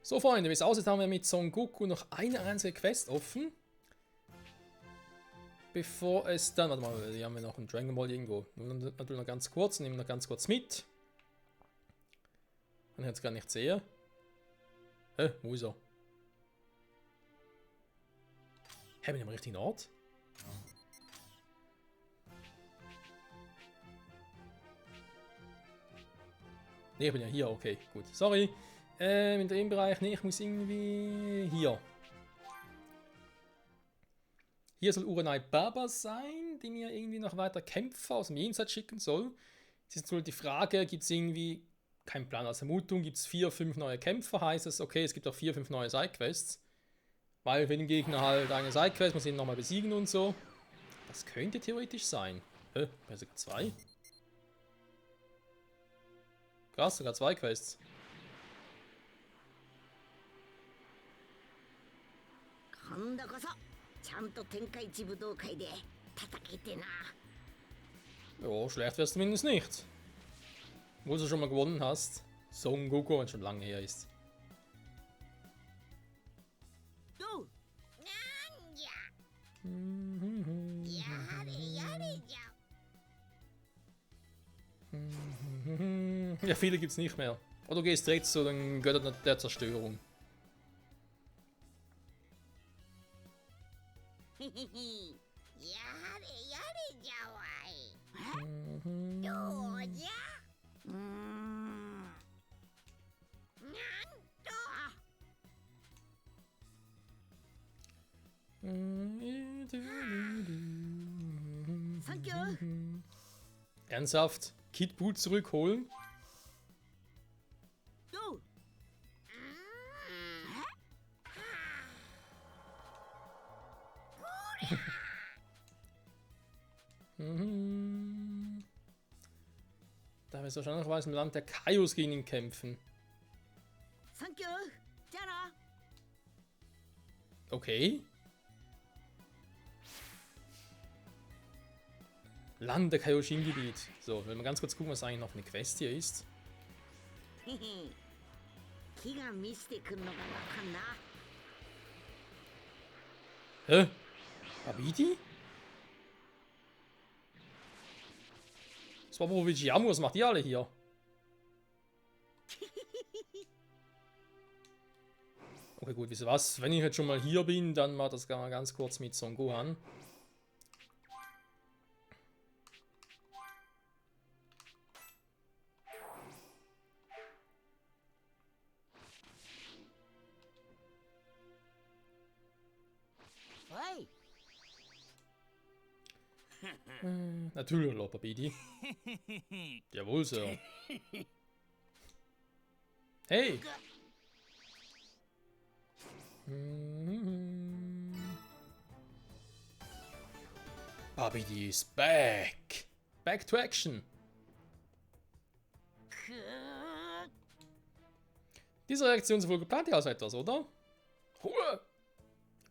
So, Freunde, wie es aussieht, haben wir mit Son Goku noch eine einzige Quest offen. Bevor es dann... Warte mal, hier haben wir noch einen Dragon Ball irgendwo. Natürlich noch ganz kurz, nehmen wir noch ganz kurz mit. Wenn ich jetzt gar nicht sehe. Wo ist er? Bin ich am richtigen Ort? Ne, ich bin ja hier, okay, gut. Sorry. In dem Bereich, ne, ich muss irgendwie hier. Hier soll Uranai Baba sein, die mir irgendwie noch weiter Kämpfer aus dem Jenseits schicken soll. Es ist nur die Frage, gibt es irgendwie, kein Plan als Vermutung, gibt es 4, 5 neue Kämpfer, heißt es, okay, es gibt auch 4, 5 neue Sidequests. Weil für den Gegner halt eine Sidequest, muss ihn nochmal besiegen und so. Das könnte theoretisch sein. Bei sogar 2. Krass, sogar 2 Quests. 今度こそちゃんと天下一武道会で叩けてな。 Ja, schlecht wär's zumindest nicht. Wo du schon mal gewonnen hast. Son Goku, wenn es schon lange her ist. どうなんじゃやれやれじゃ。 Ja, viele gibt's nicht mehr. Oder du gehst direkt zu den Göttern der Zerstörung. へへへやれやれじゃわい。どうじゃなんと サンキュー Ernsthaft? Kid Buu zurückholen? どう Da wirst du wahrscheinlich noch im Land der Kaios gegen ihn kämpfen. サンキューじゃあな。 Okay. Land der Kaioshin-Gebiet. So, wenn wir ganz kurz gucken, was eigentlich noch für eine Quest hier ist. へへ木が見せてくんのかわかんな。 Babidi? Das war wohl Vigiamu, was macht ihr alle hier? Okay, gut, wisst ihr was? Wenn ich jetzt schon mal hier bin, dann mal das ganz kurz mit Son Gohan. Oi. Natürlich, Lord Babidi. Jawohl, Sir. Hey! Babidi is back! Back to action! Diese Reaktion ist wohl geplant ja als etwas, oder? Ruhe!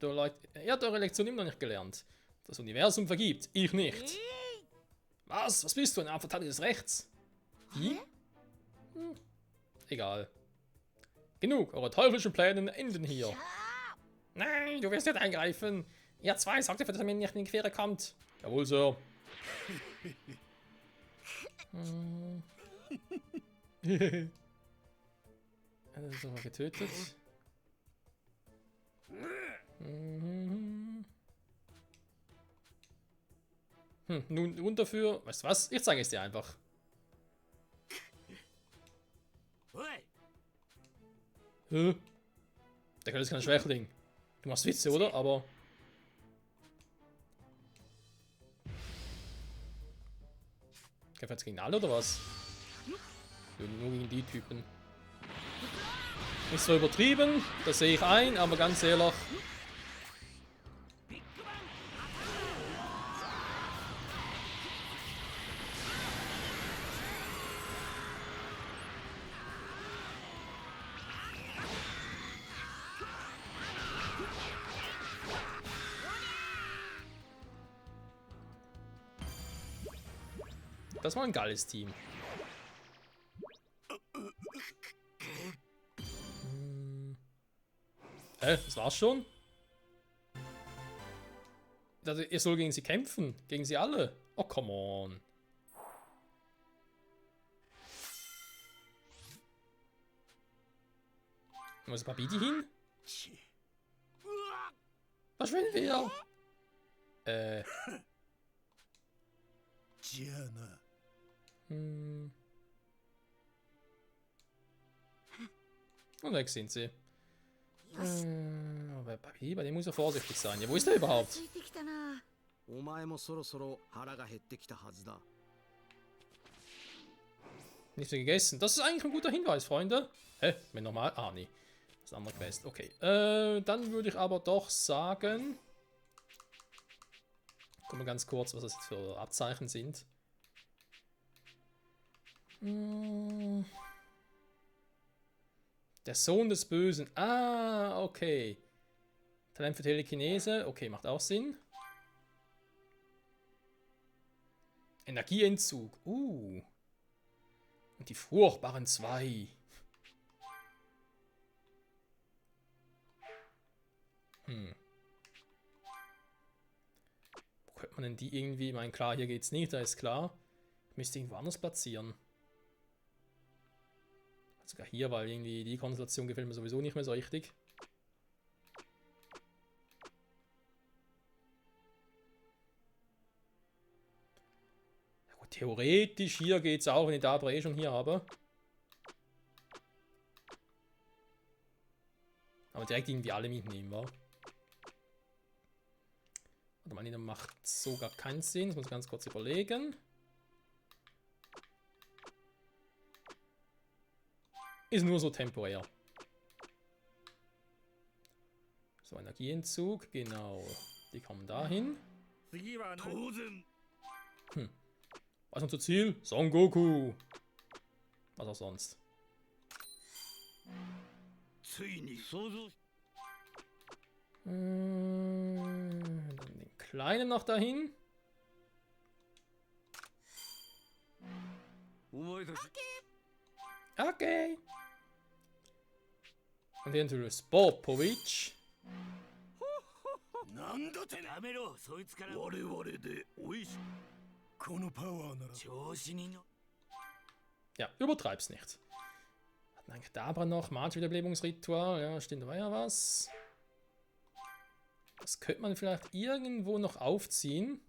Ihr habt eure Lektion immer noch nicht gelernt. Das Universum vergibt, ich nicht. Was? Was bist du? Ein Verteidiger des Rechts? Wie? Egal. Genug, eure teuflischen Pläne enden hier. Nein, du wirst nicht eingreifen. Ihr zwei sorgt dafür, dass er mir nicht in die Quere kommt. Jawohl, Sir. Er ist aber getötet. Nun dafür. Weißt du was? Ich zeige es dir einfach. Der ist kein Schwächling. Du machst Witze, oder? Aber. Kämpft jetzt gegen alle oder was? Nur gegen die Typen. Nicht so übertrieben, das sehe ich ein, aber ganz ehrlich. Das war ein geiles Team. Das war's schon? Also, ihr soll gegen sie kämpfen. Gegen sie alle. Oh, come on. Wo ist Babidi hin? Verschwinden wir! Und weg sind sie. Aber Babidi, bei dem muss er vorsichtig sein. Ja, wo ist der überhaupt? Nicht so gegessen. Das ist eigentlich ein guter Hinweis, Freunde. Hä? Wenn normal. Ah, nee. Das ist ein anderer Quest. Okay. Dann würde ich aber doch sagen. Guck mal ganz kurz, was das jetzt für Abzeichen sind. Der Sohn des Bösen. Ah, okay. Talent für Telekinese. Okay, macht auch Sinn. Energieentzug. Und die furchtbaren zwei. Wo könnte man denn die irgendwie... Ich meine, klar, hier geht's nicht, da ist klar. Ich müsste irgendwo anders platzieren. Sogar hier, weil irgendwie die Konstellation gefällt mir sowieso nicht mehr so richtig. Ja gut, theoretisch hier geht's auch, wenn ich da aber eh schon hier habe. Aber direkt irgendwie alle mitnehmen, wa? Warte mal, das macht so gar keinen Sinn. Das muss ich ganz kurz überlegen. Ist nur so temporär. So, Energieentzug, genau. Die kommen dahin. Was ist unser Ziel? Son Goku. Was auch sonst. Dann den Kleinen noch dahin. Okay. Und hier natürlich Popovic. Ja, übertreib's nicht. Hatten eigentlich da aber noch March-Wiederbelebungsritual. Ja, stimmt, da war ja was. Das könnte man vielleicht irgendwo noch aufziehen.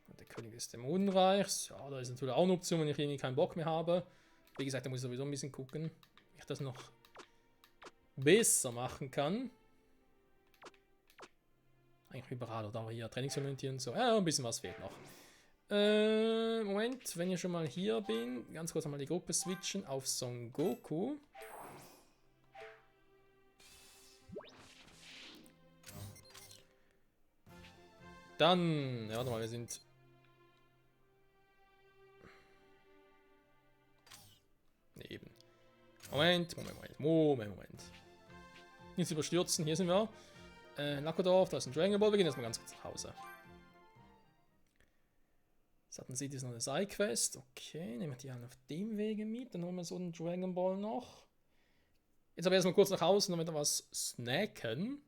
Und der König des Dämonenreichs. Ja, da ist natürlich auch eine Option, wenn ich irgendwie keinen Bock mehr habe. Wie gesagt, da muss ich sowieso ein bisschen gucken, wie ich das noch besser machen kann. Eigentlich überall, oder hier Trainingscommunity und so. Ja, ein bisschen was fehlt noch. Moment, wenn ich schon mal hier bin, ganz kurz einmal die Gruppe switchen auf Son Goku. Dann, ja, warte mal, wir sind... Nee, eben. Moment. Nichts überstürzen, hier sind wir. Nakodorf, da ist ein Dragon Ball, wir gehen erstmal ganz kurz nach Hause. Hatten sie das noch eine Side-Quest? Okay, nehmen wir die halt auf dem Wege mit. Dann holen wir so einen Dragon Ball noch. Jetzt aber erstmal kurz nach Hause und dann wieder was snacken.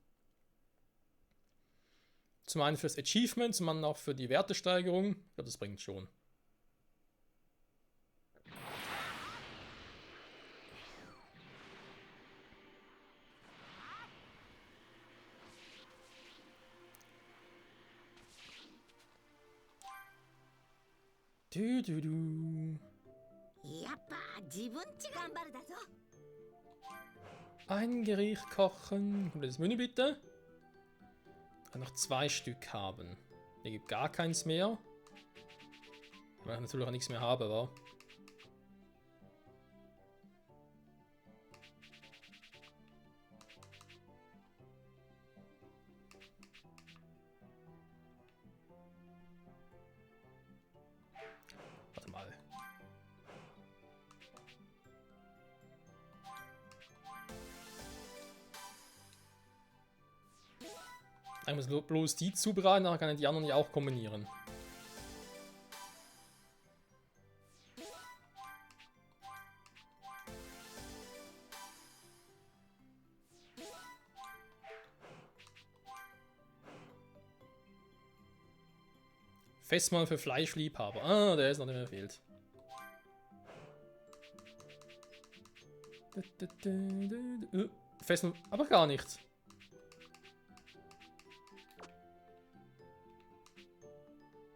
Zum einen fürs Achievement, zum anderen auch für die Wertesteigerung. Ich glaube, das bringt schon. Ein Gericht kochen. Das Menü bitte. Ich kann noch 2 Stück haben. Hier gibt gar keins mehr. Weil ich natürlich auch nichts mehr habe, wa? Warte mal. Ich muss bloß die zubereiten, dann kann ich die anderen ja auch kombinieren. Festmahl für Fleischliebhaber. Ah, der ist noch nicht mehr fehlt. Festmahl, aber gar nichts.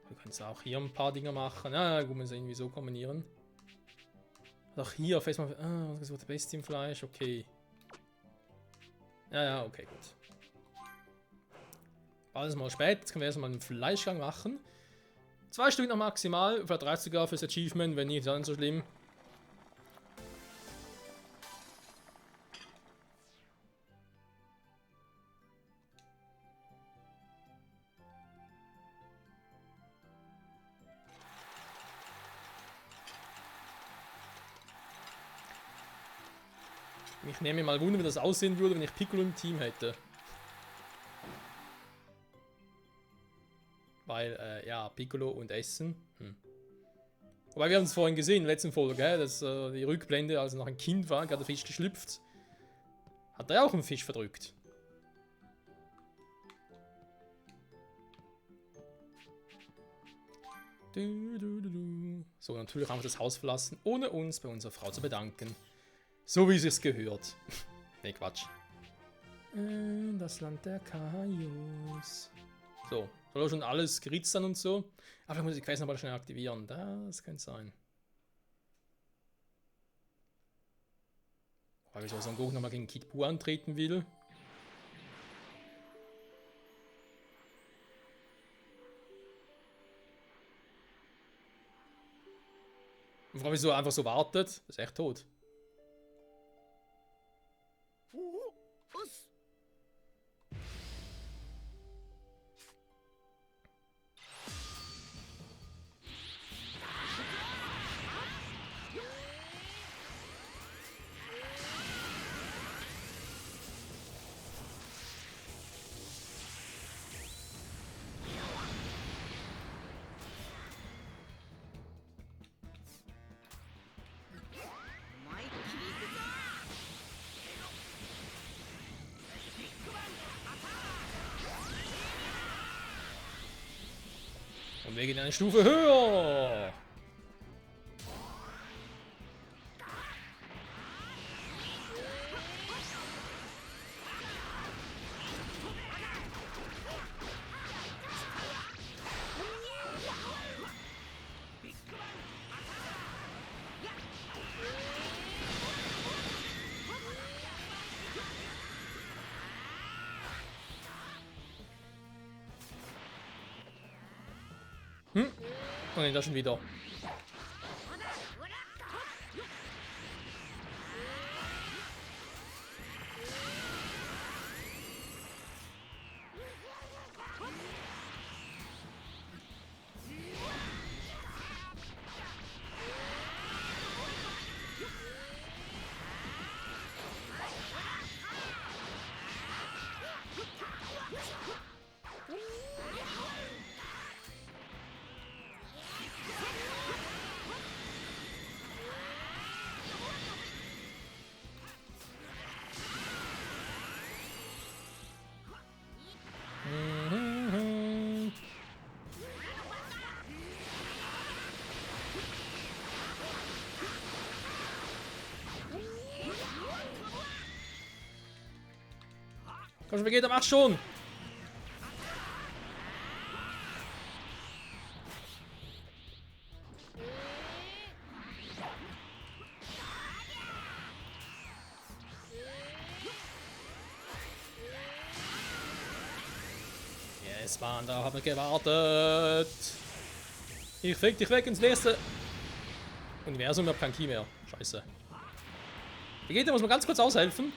Wir können es auch hier ein paar Dinge machen. Ah, gut, man es irgendwie so kombinieren. Auch hier Festmahl. Ah, was ist das im Fleisch? Okay. Ja, okay, gut. Alles mal spät. Jetzt können wir erstmal einen Fleischgang machen. 2 Stück noch maximal. Vielleicht reicht sogar fürs Achievement, wenn nicht, dann so schlimm. Ich nehme mir mal Wunder, wie das aussehen würde, wenn ich Piccolo im Team hätte. Weil, ja, Piccolo und Essen. Wobei wir haben es vorhin gesehen, in der letzten Folge, dass die Rückblende, als er noch ein Kind war, gerade der Fisch geschlüpft, hat er auch einen Fisch verdrückt. So, natürlich haben wir das Haus verlassen, ohne uns bei unserer Frau zu bedanken. So wie es sich gehört. Ne, Quatsch. Das Land der Kaios. So, soll auch schon alles geritzern und so. Aber ich muss die Quest nochmal schnell aktivieren. Das könnte sein. Weil ich so Son Goku nochmal gegen Kid Buu antreten will. Und vor allem, wieso einfach so wartet. Das ist echt tot. Und wir gehen eine Stufe höher. Oh ne, da schon wieder. Komm schon, Vegeta, mach schon! Yes, Mann, da haben wir gewartet. Ich flieg dich weg ins nächste Universum, ich hab kein Ki mehr. Scheiße. Vegeta, muss man ganz kurz aushelfen.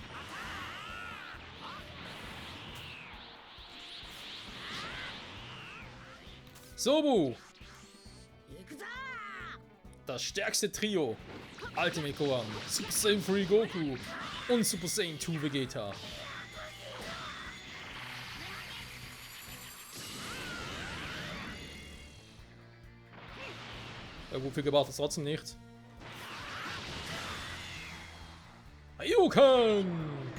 Sobu! Das stärkste Trio. Ultimate Gohan, Super Saiyan 3 Goku und Super Saiyan 2 Vegeta. Ja gut, viel gebracht ist trotzdem nicht. Ayuken!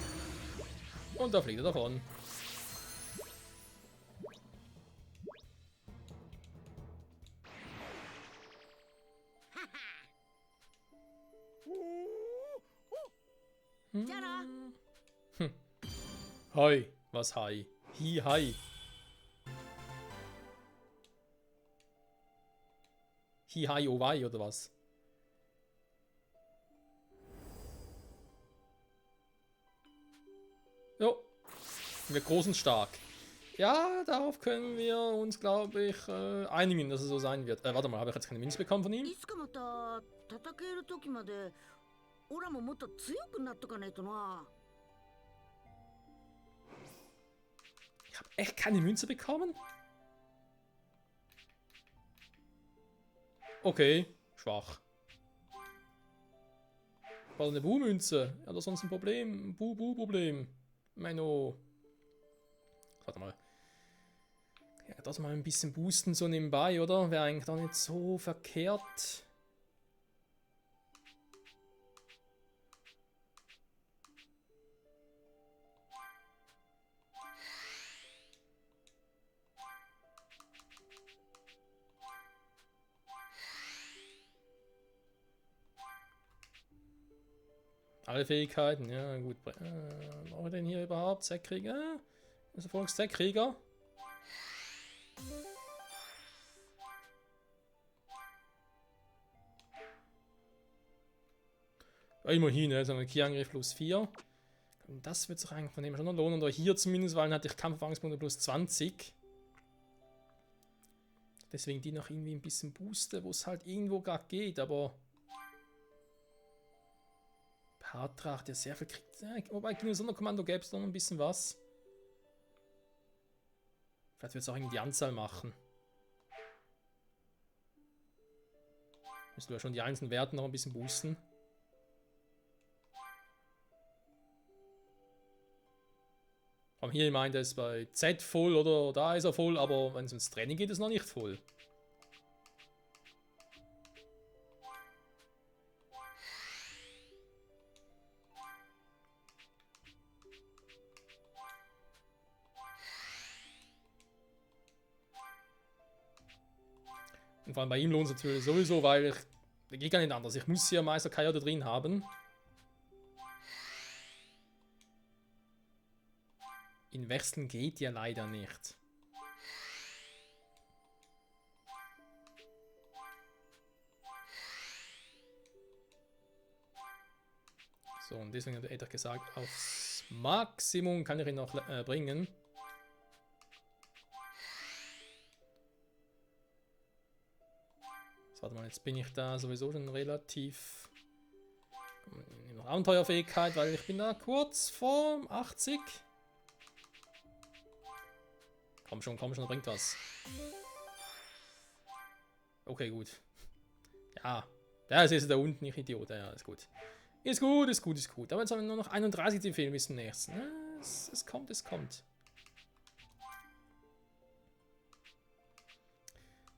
Und da fliegt er davon. Hi, was hi? Hi. Hi, oh wei, oder was? Jo, wir groß und stark. Ja, darauf können wir uns, glaube ich, einigen, dass es so sein wird. Warte mal, habe ich jetzt keine Münze bekommen von ihm? Ich habe echt keine Münze bekommen? Okay, schwach. War eine Bu-Münze? Ja, das ist sonst ein Problem. Bu-Bu-Problem. Menno. Warte mal. Ja, das mal ein bisschen boosten so nebenbei, oder? Wäre eigentlich doch nicht so verkehrt. Alle Fähigkeiten, ja gut. Brauchen wir denn hier überhaupt? Zackkrieger? Ist er Zackkrieger? Ja, immerhin, ne? So ein Ki-Angriff plus 4. Das wird sich eigentlich von dem schon noch lohnen. Oder hier zumindest, weil dann hatte ich Kampferfahrungspunkte plus 20. Deswegen die noch irgendwie ein bisschen booste, wo es halt irgendwo gerade geht, aber... Hartracht, der sehr viel kriegt. Ja, wobei gegen das Sonderkommando gäbe es noch ein bisschen was. Vielleicht wird es auch irgendwie die Anzahl machen. Müssen wir schon die einzelnen Werte noch ein bisschen boosten. Vor allem hier meint er ist bei Z voll oder da ist er voll, aber wenn es ins Training geht, ist noch nicht voll. Und vor allem bei ihm lohnt es natürlich sowieso, weil ich geht gar nicht anders. Ich muss hier Meister Kaya da drin haben. In wechseln geht ja leider nicht. So, und deswegen hätte ich gesagt, aufs Maximum kann ich ihn noch bringen. Warte mal, jetzt bin ich da sowieso schon relativ in Abenteuerfähigkeit, weil ich bin da kurz vor 80. Komm schon, bringt was. Okay, gut. Ja, der ist jetzt da unten, nicht Idiot. Ja, ist gut. Ist gut. Aber jetzt haben wir nur noch 31, die fehlen bis zum nächsten. Ja, es kommt.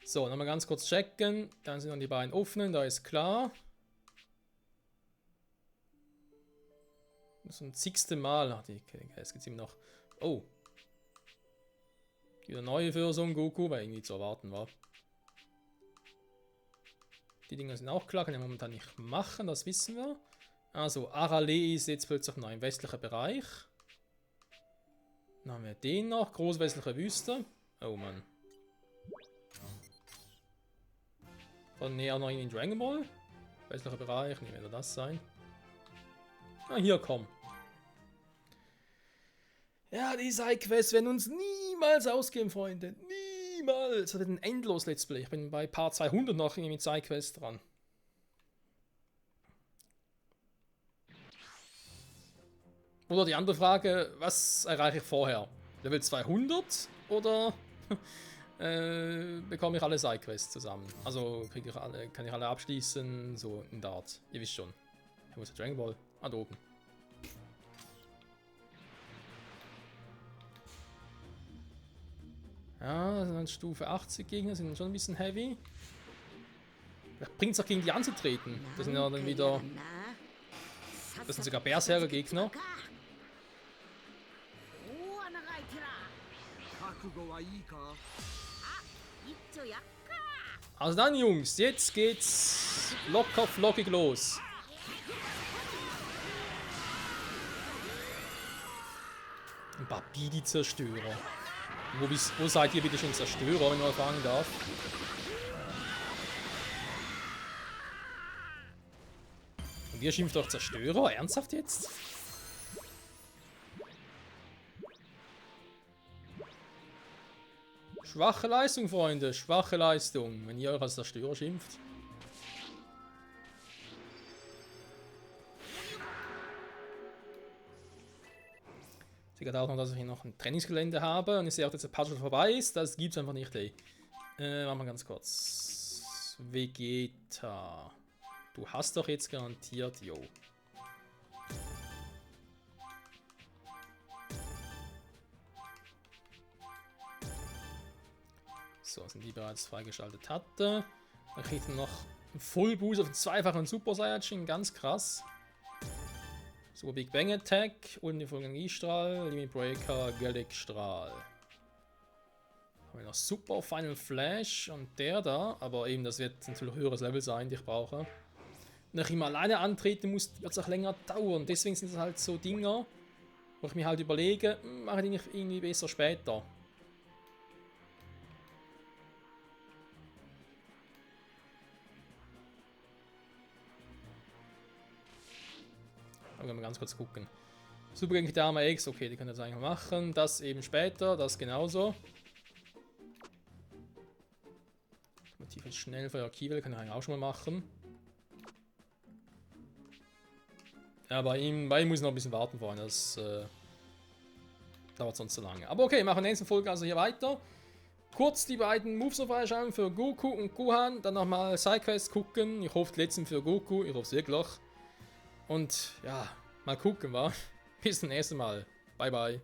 So, nochmal ganz kurz checken. Dann sind noch die beiden offenen, da ist klar. Das ist ein 6. Mal. Ach, es gibt ihm noch. Oh. Wieder neue für Son Goku, weil irgendwie zu erwarten war. Die Dinger sind auch klar, kann ich momentan nicht machen, das wissen wir. Also, Arale ist jetzt plötzlich noch im westlichen Bereich. Dann haben wir den noch, großwestliche Wüste. Oh Mann. Dann näher noch in den Dragon Ball. Westlicher Bereich, nicht mehr das sein. Ah, hier, komm. Ja, die Sidequests werden uns niemals ausgehen, Freunde. Niemals. Das wird ein endlos Let's Play. Ich bin bei Part 200 noch mit Sidequests dran. Oder die andere Frage, was erreiche ich vorher? Level 200 oder bekomme ich alle Sidequests zusammen? Also kriege ich alle, kann ich alle abschließen, so in der Art. Ihr wisst schon. Wo ist der Dragon Ball? Ah, da oben. Ja, das sind dann Stufe 80 Gegner, sind schon ein bisschen heavy. Bringt es auch gegen die anzutreten. Das sind ja dann wieder. Das sind sogar Berserker Gegner. Also dann, Jungs, jetzt geht's locker flockig los. Ein Babidi-Zerstörer. Wo seid ihr bitte schon Zerstörer, wenn ich mal fragen darf? Und ihr schimpft doch Zerstörer? Ernsthaft jetzt? Schwache Leistung, Freunde. Schwache Leistung, wenn ihr euch als Zerstörer schimpft. Ich sehe auch noch, dass ich hier noch ein Trainingsgelände habe. Und ich sehe auch, dass der Puzzle vorbei ist. Das gibt's einfach nicht, ey. Machen wir ganz kurz. Vegeta. Du hast doch jetzt garantiert, yo. So, sind die bereits freigeschaltet hatte. Dann kriegt er noch einen Full Boost auf den zweifachen Super Saiyajin, ganz krass. Super Big Bang Attack, uniformer Energiestrahl, Limit Breaker, Gallic Strahl. Haben wir noch Super Final Flash und der da, aber eben das wird natürlich ein höheres Level sein, die ich brauche. Wenn ich immer alleine antreten muss, wird es auch länger dauern. Deswegen sind es halt so Dinger, wo ich mir halt überlege, mache ich irgendwie besser später. Aber wir ganz kurz gucken. Super gegen Dame X, okay, die können das eigentlich machen. Das eben später, das genauso. Das Motiv ist schnell für Archive, kann ich eigentlich auch schon mal machen. Ja, bei ihm muss ich noch ein bisschen warten, Freunde. Das dauert sonst zu lange. Aber okay, machen wir in der nächsten Folge also hier weiter. Kurz die beiden Moves noch freischauen für Goku und Gohan. Dann nochmal Sidequest gucken. Ich hoffe, die letzten für Goku. Ich hoffe es wirklich. Und ja, mal gucken, wa? Bis zum nächsten Mal. Bye, bye.